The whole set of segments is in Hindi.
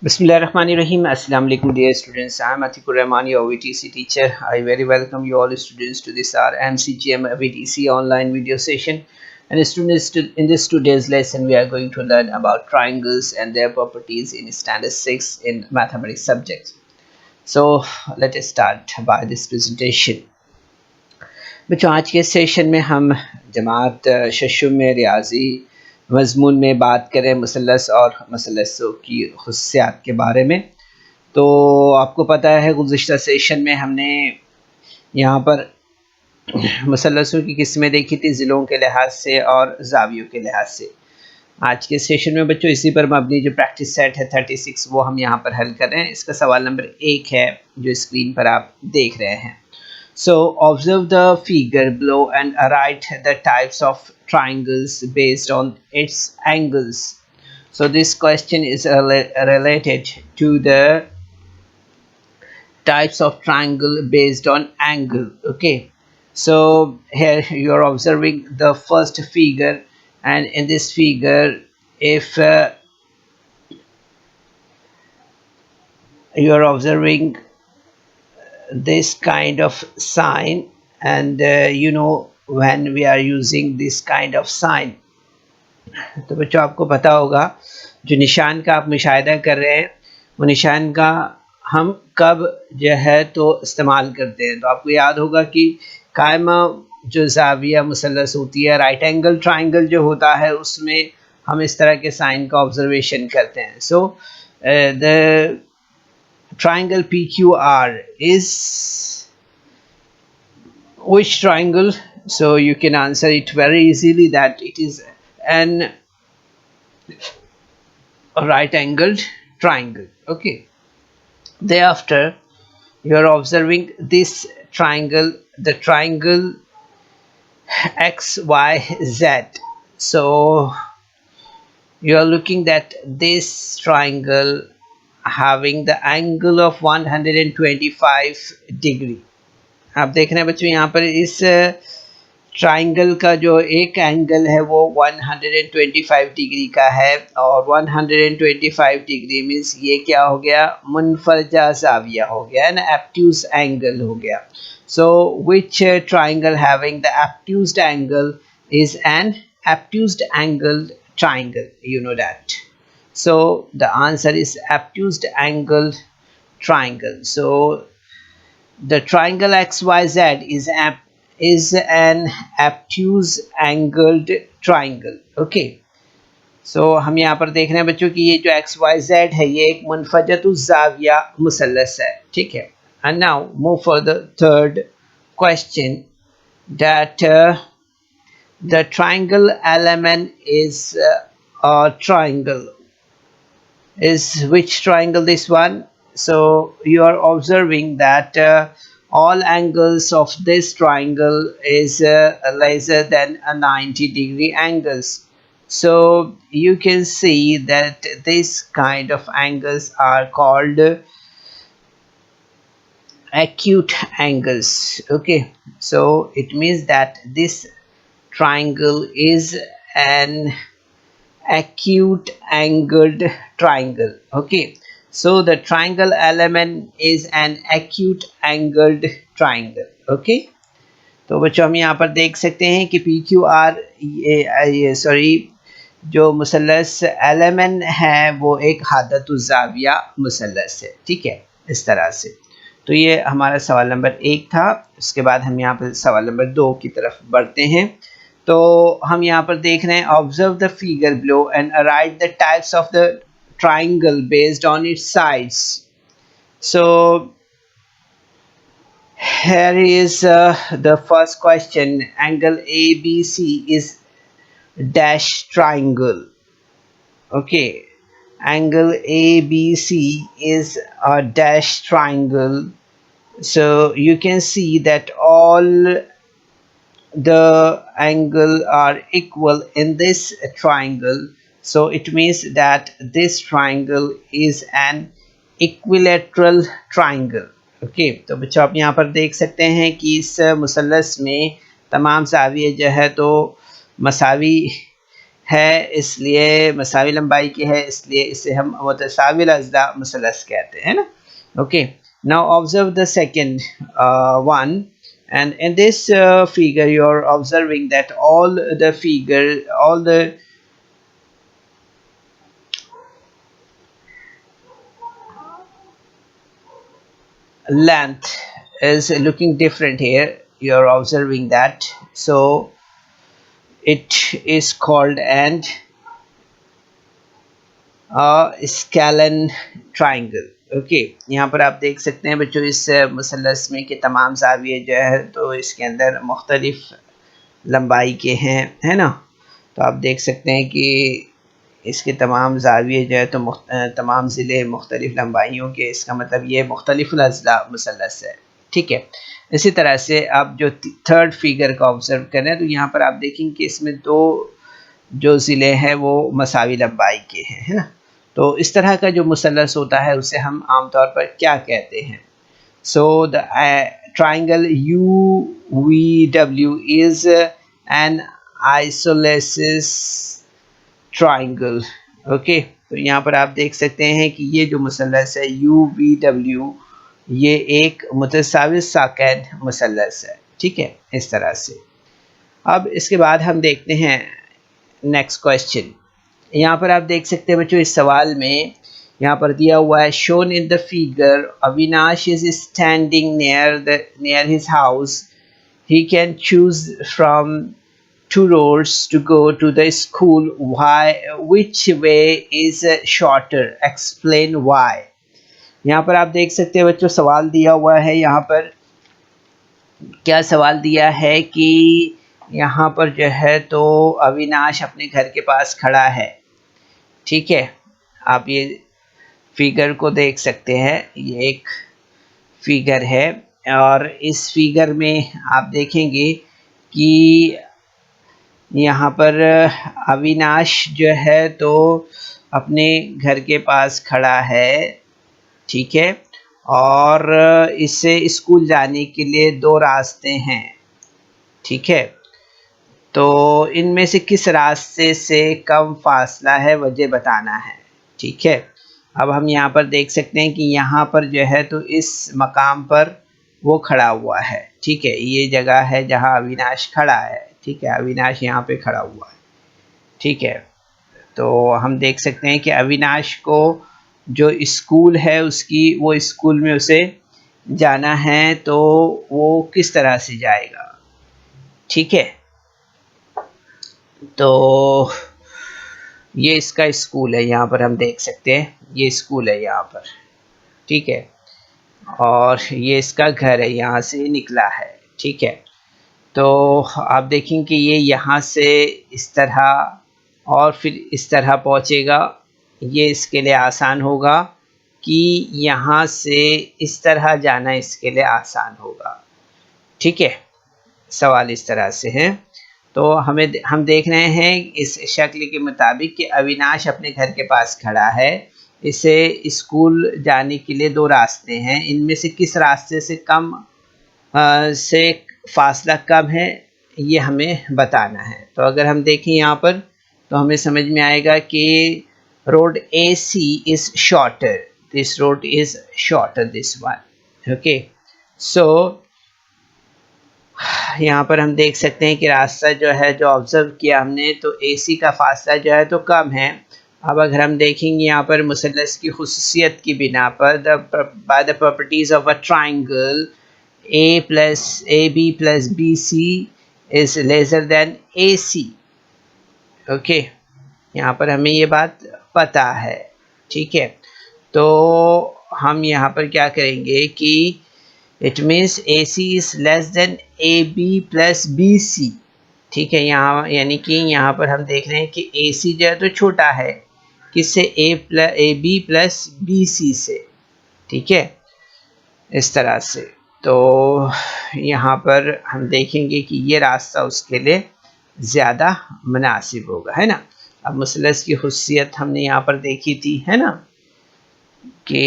Bismillahirrahmanirrahim. Assalamu alaikum, dear students. I am Atikur Rahman, your VTC teacher. I very welcome you all students to this our MCGM VTC online video session. And students, in this today's lesson, we are going to learn about triangles and their properties in Standard 6 in mathematics subjects. So let us start by this presentation. बच्चों आज के सेशन में हम जमात शशुम में रियाजी मजमून में बात करें मुसल्लस और मुसल्लसों की खुसूसियात के बारे में। तो आपको पता है गुज़िश्ता सेशन में हमने यहाँ पर मुसल्लसों की किस्में देखी थी ज़िलों के लिहाज से और ज़ावियों के लिहाज से। आज के सेशन में बच्चों इसी पर मबनी जो प्रैक्टिस सेट है 36 वो हम यहाँ पर हल कर रहे हैं। इसका सवाल नंबर 1 है जो स्क्रीन पर आप देख रहे हैं। So observe the figure below and write the types of triangles based on its angles. So this question is related to the types of triangle based on angle. Okay, so here you are observing the first figure, and in this figure if you are observing this kind of sign, and when we are using this kind of sign, तो बच्चों आपको पता होगा जो निशान का आप मुशाहिदा कर रहे हैं वो निशान का हम कब जो है तो इस्तेमाल करते हैं। तो आपको याद होगा कि कायमा जो ज़ाविया मुसल्लस होती है, राइट एंगल ट्राइंगल जो होता है, उसमें हम इस तरह के साइन का ऑब्जर्वेशन करते हैं। So the triangle PQR is which triangle? So you can answer it very easily that it is an right angled triangle. Okay, thereafter you are observing this triangle, the triangle XYZ. So you are looking at this triangle having the angle of 125 degree. आप देख रहे हैं बच्चों यहाँ पर इस ट्राइंगल का जो एक एंगल है वो 125 डिग्री का है, और 125 डिग्री मीन्स ये क्या हो गया, मुनफरजा ज़ाविया हो गया ना, एब्ट्यूज एंगल हो गया। So which triangle having the obtused angle is an obtused angle triangle, you know that. So the answer is obtuse angled triangle. So the triangle XYZ is an obtuse angled triangle. Okay, so हम यहाँ पर देख रहे हैं बच्चों कि ये जो XYZ है ये एक मुनफजतु ज़ाविया मुसल्लस है। ठीक है, and now move for the third question, that the triangle element is a triangle. Is which triangle this one? So you are observing that all angles of this triangle is lesser than a 90 degree angles. So you can see that this kind of angles are called acute angles. Okay, so it means that this triangle is an acute angled triangle. Okay, so the triangle element is an acute angled triangle. Okay, तो बच्चों हम यहाँ पर देख सकते हैं कि पी क्यू आर सॉरी जो मुसल्लस एलिमेंट है वो एक हादतुज़्ज़ाविया मुसल्लस है। ठीक है, इस तरह से। तो ये हमारा सवाल नंबर 1 था। उसके बाद हम यहाँ पर सवाल नंबर 2 की तरफ बढ़ते हैं। तो हम यहाँ पर देख रहे हैं, observe the figure below and right the types of the triangle based on it's sides. So here is the first question, angle ABC is dash triangle. Okay, angle ABC is a dash triangle. So you can see that all the angle are equal in this triangle. So it means that this triangle is an equilateral triangle. Okay, तो बच्चों आप यहाँ पर देख सकते हैं कि इस मुसल्लस में तमाम ज़ाविये जो है तो मसावी है, इसलिए मसावी लंबाई की है, इसलिए इसे हम मुतसाविल अज़्ज़ा मुसलस कहते हैं ना. Okay, now observe the second one, and in this figure you are observing that all the length is looking different here. You are observing that, so it is called an scalene triangle. Okay, यहाँ पर आप देख सकते हैं बच्चों इस मुसल्लस में कि तमाम ज़ाविये जो है तो इसके अंदर मुख्तलिफ लंबाई के हैं, है ना. तो आप देख सकते हैं कि इसके तमाम ज़ाविये जो है तो तमाम ज़िले मुख्तलिफ लंबाइयों के, इसका मतलब ये मुख्तलिफ अज़ला मुसल्लस है. ठीक है. इसी तरह से आप जो थर्ड फिगर का ऑब्ज़र्व करें तो यहाँ पर आप देखेंगे कि इसमें दो जो ज़िले हैं वो मसावी लंबाई के हैं, है ना. तो इस तरह का जो मुसल्लस होता है उसे हम आमतौर पर क्या कहते हैं. So the triangle U V W is an isosceles triangle. Okay, तो यहाँ पर आप देख सकते हैं कि ये जो मुसल्लस है यू वी डब्ल्यू, ये एक मुतसावी साकैन मुसल्लस है. ठीक है, इस तरह से. अब इसके बाद हम देखते हैं नेक्स्ट क्वेश्चन. यहाँ पर आप देख सकते हैं बच्चों इस सवाल में यहाँ पर दिया हुआ है, shown in the figure Avinash is standing near his house, he can choose from two roads to go to the school, which way is shorter, explain why. यहाँ पर आप देख सकते हैं बच्चों सवाल दिया हुआ है. यहाँ पर क्या सवाल दिया है कि यहाँ पर जो है तो अविनाश अपने घर के पास खड़ा है. ठीक है, आप ये फिगर को देख सकते हैं, ये एक फिगर है और इस फिगर में आप देखेंगे कि यहाँ पर अविनाश जो है तो अपने घर के पास खड़ा है. ठीक है, और इससे स्कूल जाने के लिए दो रास्ते हैं. ठीक है, तो इनमें से किस रास्ते से कम फासला है वजह बताना है. ठीक है, अब हम यहाँ पर देख सकते हैं कि यहाँ पर जो है तो इस मकाम पर वो खड़ा हुआ है. ठीक है, ये जगह है जहाँ अविनाश खड़ा है. ठीक है, अविनाश यहाँ पे खड़ा हुआ है. ठीक है, तो हम देख सकते हैं कि अविनाश को जो स्कूल है उसकी, वो स्कूल में उसे जाना है तो वो किस तरह से जाएगा. ठीक है, तो ये इसका स्कूल है, यहाँ पर हम देख सकते हैं ये स्कूल है यहाँ पर. ठीक है, और ये इसका घर है, यहाँ से निकला है. ठीक है, तो आप देखें कि ये यहाँ से इस तरह और फिर इस तरह पहुँचेगा. ये इसके लिए आसान होगा कि यहाँ से इस तरह जाना इसके लिए आसान होगा. ठीक है, सवाल इस तरह से है. तो हम देख रहे हैं इस शक्ल के मुताबिक कि अविनाश अपने घर के पास खड़ा है, इसे स्कूल जाने के लिए दो रास्ते हैं, इनमें से किस रास्ते से कम से फासला कम है ये हमें बताना है. तो अगर हम देखें यहाँ पर तो हमें समझ में आएगा कि road AC is shorter, this road is shorter this one. Okay, so यहाँ पर हम देख सकते हैं कि रास्ता जो है जो ऑब्ज़र्व किया हमने तो AC का फासला जो है तो कम है. अब अगर हम देखेंगे यहाँ पर मुसल्लस की खुसूसियत की बिना पर by the properties of a triangle AB plus BC is lesser than AC. Okay, यहाँ पर हमें ये बात पता है. ठीक है, तो हम यहाँ पर क्या करेंगे कि it means AC is less than AB plus BC. ठीक है, यहाँ यानी कि यहाँ पर हम देख रहे हैं कि AC जो है तो छोटा है किससे, AB plus BC से. ठीक है, इस तरह से. तो यहाँ पर हम देखेंगे कि ये रास्ता उसके लिए ज़्यादा मुनासिब होगा, है ना. अब मुसल्लस की खुसियत हमने यहाँ पर देखी थी, है ना, कि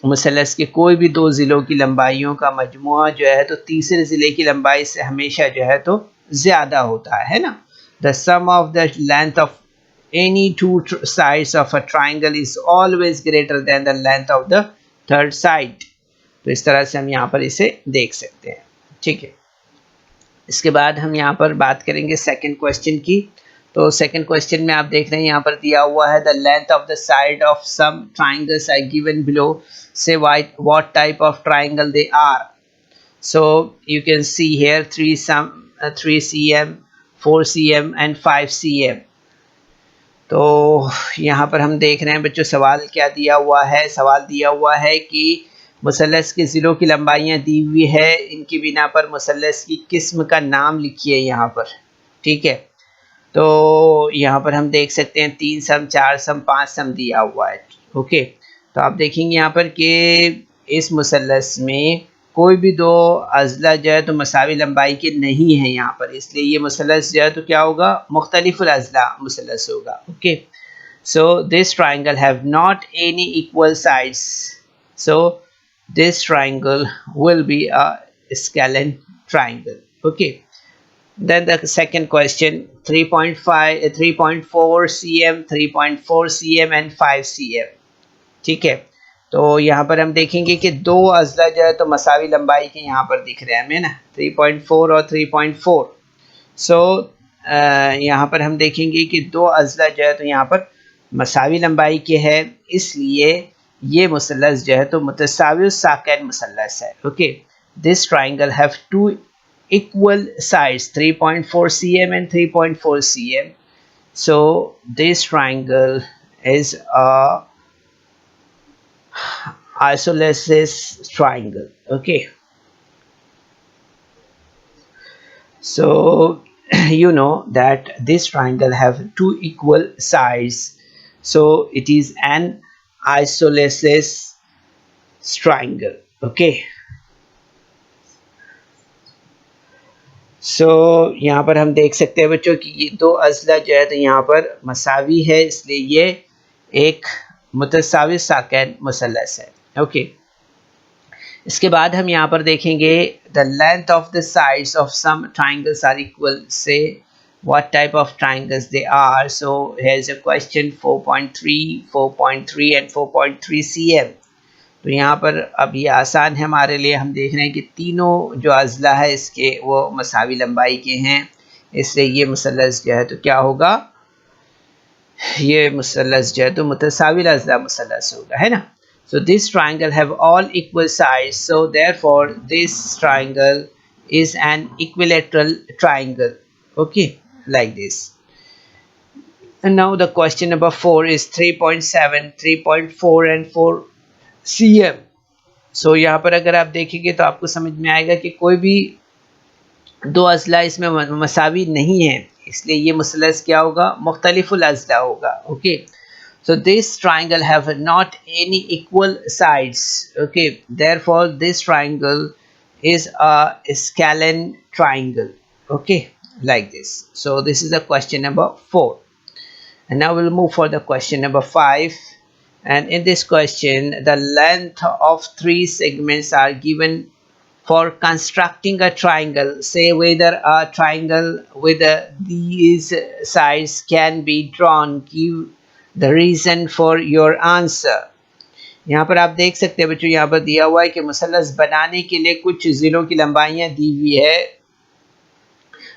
मुसल्लस के कोई भी दो ज़िलों की लंबाइयों का मजमुआ जो है तो तीसरे ज़िले की लंबाई से हमेशा जो है तो ज़्यादा होता है ना. the sum of the length of any two sides of a triangle is always greater than the length of the third side. तो इस तरह से हम यहाँ पर इसे देख सकते हैं, ठीक है। इसके बाद हम यहाँ पर बात करेंगे सेकंड क्वेश्चन की। तो सेकंड क्वेश्चन में आप देख रहे हैं यहाँ पर दिया हुआ है the length of the side of some triangles are given below, say what type of triangle they are. So you can see here 3 cm, 4 cm and 5 cm। तो यहाँ पर हम देख रहे हैं बच्चों सवाल क्या दिया हुआ है। सवाल दिया हुआ है कि मुसल्लस के ज़िलों की लंबाइयाँ दी हुई है, इनकी बिना पर मुसल्लस की किस्म का नाम लिखिए यहाँ पर, ठीक है। तो यहाँ पर हम देख सकते हैं 3 सम, 4 सम, 5 सम दिया हुआ है, ओके। तो आप देखेंगे यहाँ पर कि इस मुसल्लस में कोई भी दो अज़ला जो है तो मसावी लंबाई के नहीं है यहाँ पर, इसलिए ये मुसल्लस जो है तो क्या होगा, मुख्तलिफ अज़ला मुसल्लस होगा, okay. So this triangle have not any equal sides, so this triangle will be a scalene triangle, okay. Then the second question, 3.5 3.4 cm, 3.4 cm and 5 cm, ठीक है। तो यहाँ पर हम देखेंगे कि दो अज़ला जो है तो मसावी लंबाई के यहाँ पर दिख रहे हैं हमें ना, 3.4 और 3.4। सो यहाँ पर हम देखेंगे कि दो अज़ला जो है तो यहाँ पर मसावी लंबाई के है, इसलिए ये मुसल्लस जो है तो मुतसावी साकैन मुसल्लस है, okay. This triangle have two equal sides 3.4 cm and 3.4 cm, so this triangle is a isosceles triangle, okay. So you know that this triangle have two equal sides, so it is an isosceles triangle, okay. सो यहाँ पर हम देख सकते हैं बच्चों कि ये दो अज़ला जो है तो यहाँ पर मसावी है, इसलिए ये एक मुतसावी साकैन मुसल्लस है, ओके। इसके बाद हम यहाँ पर देखेंगे the length of the sides of some triangles are equal, से what type of triangles they are. So here's a question, 4.3, 4.3 and 4.3 cm। तो यहाँ पर अब ये आसान है हमारे लिए, हम देख रहे हैं कि तीनों जो अज़ला है इसके वो मसावी लंबाई के हैं, इसलिए ये मुसल्लस जो है तो क्या होगा, ये मुसल्लस जो है तो मुतसावी अज़ला मुसल्लस होगा, है ना। So this triangle have all equal sides, so therefore this triangle is an equilateral triangle, okay, like this. And now the question number 4 is 3.7, 3.4 and 4 cm। so यहाँ पर अगर आप देखेंगे तो आपको समझ में आएगा कि कोई भी दो अज़ला इसमें मसावी नहीं है, इसलिए ये मुसल्लस क्या होगा, मुख्तलिफुल अज़ला होगा, okay. so this triangle have not any equal sides, okay, therefore this triangle is a scalene triangle, okay, like this. So this is the question number 4, and now we'll move for the question number 5. And in this question the length of 3 segments are given for constructing a triangle, say whether a triangle with these sides can be drawn, give the reason for your answer। यहाँ पर आप देख सकते हैं बच्चों, यहाँ पर दिया हुआ है कि मुसल्लस बनाने के लिए कुछ ज़िलों की लंबाइयाँ दी हुई है,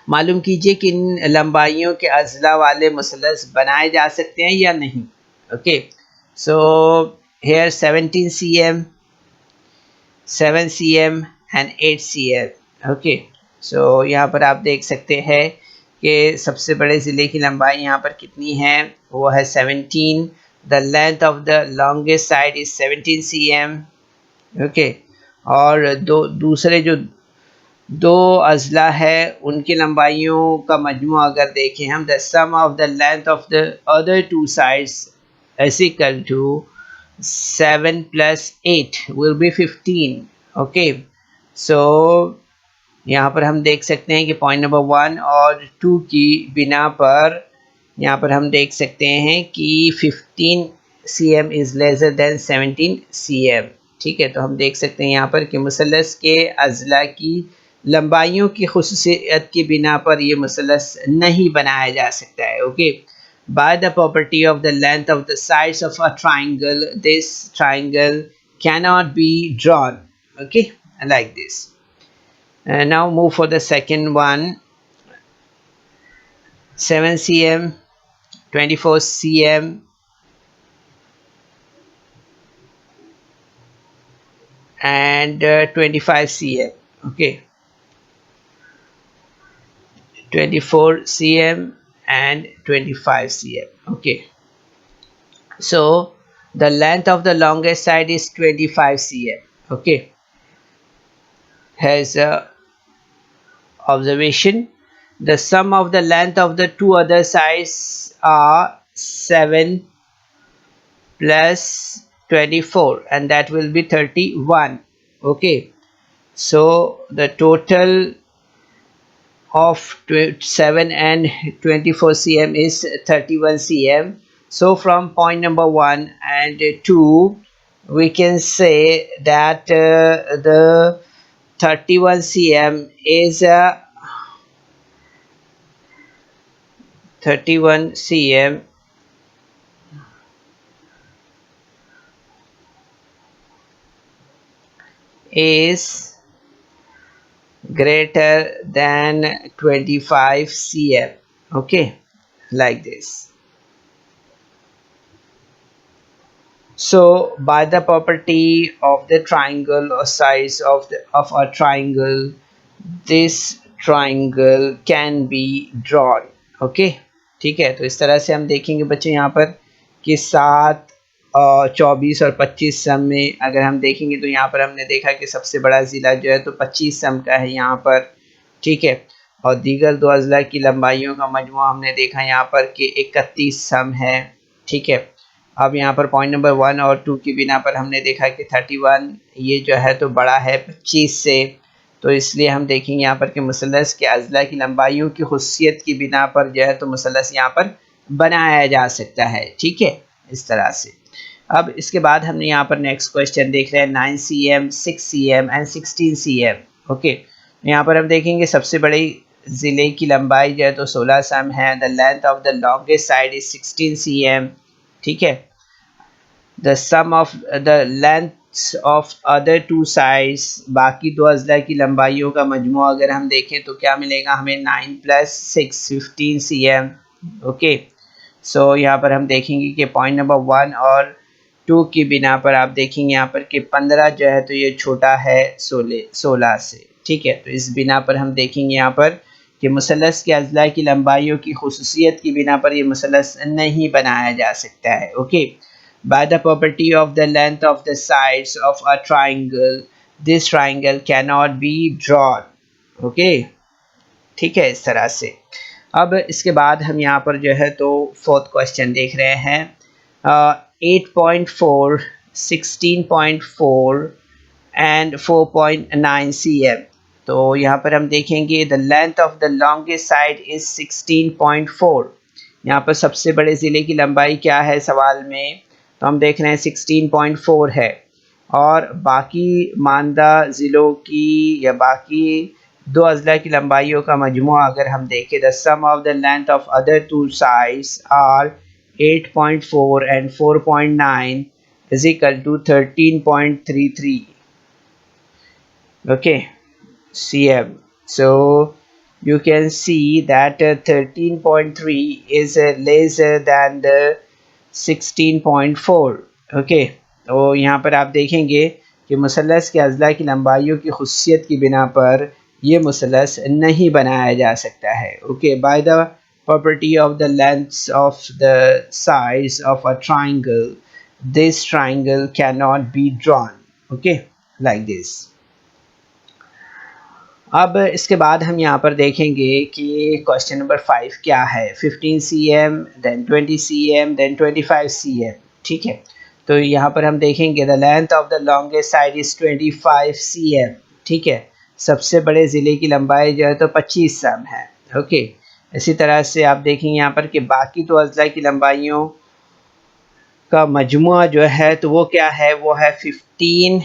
मालूम कीजिए कि इन लंबाइयों के अज़ला वाले मुसल्लस बनाए जा सकते हैं या नहीं, okay. So here 17 cm, 7 cm and 8 cm, okay. So यहाँ पर आप देख सकते हैं कि सबसे बड़े ज़िले की लंबाई यहाँ पर कितनी है, वो है 17। The length of the longest side is 17 cm, okay. और दूसरे जो दो अज़ला है उनकी लंबाइयों का मजमू अगर देखें हम, the sum of the length of the other two sides is equal to 7 + 8 will be 15, okay. So यहाँ पर हम देख सकते हैं कि पॉइंट नंबर 1 और 2 की बिना पर यहाँ पर हम देख सकते हैं कि 15 cm is lesser than 17 cm, ठीक है। तो हम देख सकते हैं यहाँ पर कि मुसल्लस के अज़ला की लंबाइयों की खुसूसियत की बिना पर ये मुसलस नहीं बनाया जा सकता है. Okay, by the property of the length of the sides of a triangle, this triangle cannot be drawn. Okay, like this. And now move for the second one. 7 cm, 24 cm, and 25 cm. Okay, 24 cm and 25 cm. Okay, so the length of the longest side is 25 cm. Okay, has a observation. The sum of the length of the two other sides are 7 plus 24, and that will be 31. Okay, so the total of 7 and 24 cm is 31 cm. So from point number 1 and 2 we can say that the 31 cm is 31 cm is greater than 25 cm. Okay, like this. So by the property of the triangle or size of a triangle, this triangle can be drawn. Okay, ठीक है. तो इस तरह से हम देखेंगे बच्चे यहाँ पर कि 7, 24 और 25 सम में अगर हम देखेंगे तो यहाँ पर हमने देखा कि सबसे बड़ा ज़िला जो है तो 25 सम का है यहाँ पर. ठीक है, और दीगर दो अजला की लंबाइयों का मजमू हमने देखा यहाँ पर कि 31 सम है. ठीक है, अब यहाँ पर पॉइंट नंबर 1 और 2 की बिना पर हमने देखा कि 31 ये जो है तो बड़ा है 25 से. तो इसलिए हम देखेंगे यहाँ पर कि मुसलस के अजला की लंबाइयों की खुसियत की बिना पर जो है तो मुसलस यहाँ पर बनाया जा सकता है. ठीक है, इस तरह से. अब इसके बाद हमने यहाँ पर नेक्स्ट क्वेश्चन देख रहे हैं 9 cm, 6 cm and 16 cm. Okay, यहाँ पर हम देखेंगे सबसे बड़े ज़िले की लंबाई जो है तो 16 सम है. The length of the longest side is 16 cm. ठीक है, the sum of the lengths of other two sides, बाकी दो अजला की लंबाइयों का मजमू अगर हम देखें तो क्या मिलेगा हमें 9 + 6 15 cm. ओके, सो यहाँ पर हम देखेंगे कि पॉइंट नंबर 1 और 2 की बिना पर आप देखेंगे यहाँ पर कि 15 जो है तो ये छोटा है 16 से. ठीक है, तो इस बिना पर हम देखेंगे यहाँ पर कि मुसलस के अजला की लंबाइयों की खुसूसियत की बिना पर ये मुसलस नहीं बनाया जा सकता है. Okay, by the property of the length of the sides of a triangle, this triangle cannot be drawn. Okay, ठीक है, इस तरह से. अब इसके बाद हम यहाँ पर जो है तो फोर्थ क्वेश्चन देख रहे हैं. 8.4, 16.4 एंड 4.9 cm. तो यहाँ पर हम देखेंगे the length of the longest side is 16.4. यहाँ पर सबसे बड़े ज़िले की लंबाई क्या है सवाल में, तो हम देख रहे हैं 16.4 है. और बाकी मानदा ज़िलों की या बाकी दो अजला की लंबाइयों का मजमुआ अगर हम देखें, the sum of the length of other two sides are 8.4 and 4.9 is equal to 13.33. Okay, cm. So you can see that 13.3 is lesser than the 16.4. Okay, तो यहाँ पर आप देखेंगे कि मुसलस के अजला की लंबाइयों की खुसियत की बिना पर ये मुसलस नहीं बनाया जा सकता है. Okay, by the property of the lengths of the sides of a triangle, this triangle can not be drawn. Okay, like this. अब इसके बाद हम यहाँ पर देखेंगे कि क्वेश्चन नंबर 5 क्या है. 15 cm, then 20 cm, then 25 cm. ठीक है, तो यहाँ पर हम देखेंगे the length of the longest side is 25 cm. ठीक है, सबसे बड़े ज़िले की लंबाई जो है तो 25 सम है. ओके, इसी तरह से आप देखेंगे यहाँ पर कि बाकी तो अजला की लंबाइयों का मजमुआ जो है तो वो क्या है, वो है 15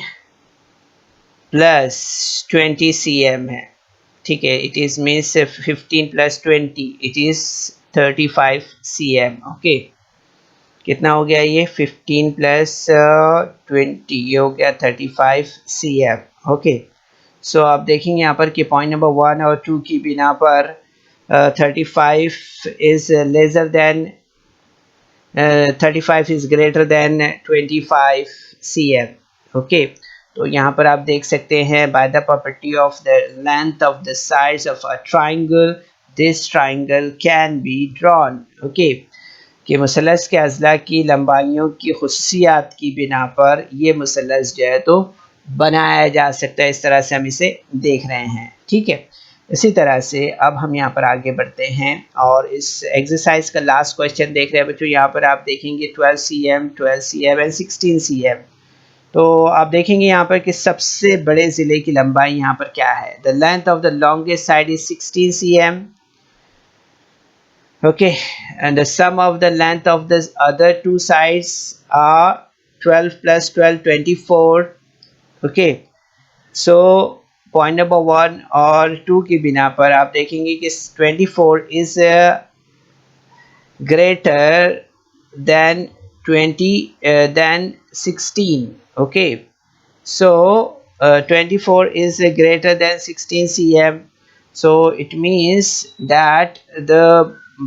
+ 20 cm है. ठीक है, it is means 15 + 20 it is 35 cm। Okay, कितना हो गया ये 15 + 20 ये हो गया 35 cm। ओके, सो आप देखेंगे यहाँ पर कि पॉइंट नंबर 1 और 2 की बिना पर 35 is lesser than 35 is greater than 25 cm। Okay, तो यहाँ पर आप देख सकते हैं by the property of the length of the sides of a triangle this triangle can be drawn. Okay, कि मुसलस के अज़ला की लंबाइयों की खुसूसियात की बिना पर ये मुसलस जो है तो बनाया जा सकता है। इस तरह से हम इसे देख रहे हैं। ठीक है, इसी तरह से अब हम यहाँ पर आगे बढ़ते हैं और इस एक्सरसाइज का लास्ट क्वेश्चन देख रहे हैं बच्चों। यहाँ पर आप देखेंगे 12 cm, 12 cm एंड 16 cm। तो आप देखेंगे यहाँ पर कि सबसे बड़े ज़िले की लंबाई यहाँ पर क्या है। The length of the longest side is 16 cm। okay, and the sum of the length of the other two sides are 12 + 12 24। okay, so point number 1 और 2 की बिना पर आप देखेंगे कि 24 is greater than 16। Okay, so 24 is greater than 16 cm, so it means that the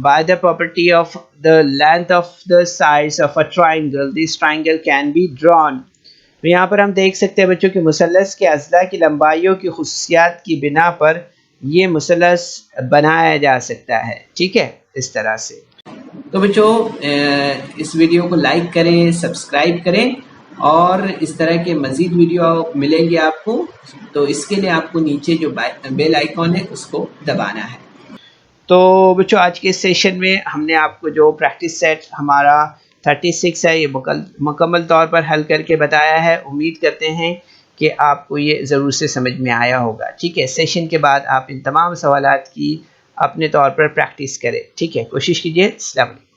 by the property of the length of the sides of a triangle this triangle can be drawn। तो यहाँ पर हम देख सकते हैं बच्चों कि मुसलस के अज़ला की लंबाइयों की खुसूसियात की बिना पर ये मुसलस बनाया जा सकता है। ठीक है, इस तरह से। तो बच्चों इस वीडियो को लाइक करें, सब्सक्राइब करें और इस तरह के मज़ीद वीडियो मिलेंगे आपको। तो इसके लिए आपको नीचे जो बेल आइकॉन है उसको दबाना है। तो बच्चों आज के सेशन में हमने आपको जो प्रैक्टिस सेट हमारा 36 है ये मुकम्मल तौर पर हल करके बताया है। उम्मीद करते हैं कि आपको ये ज़रूर से समझ में आया होगा। ठीक है, सेशन के बाद आप इन तमाम सवालात की अपने तौर पर प्रैक्टिस करें। ठीक है, कोशिश कीजिए। अस्सलाम वालेकुम।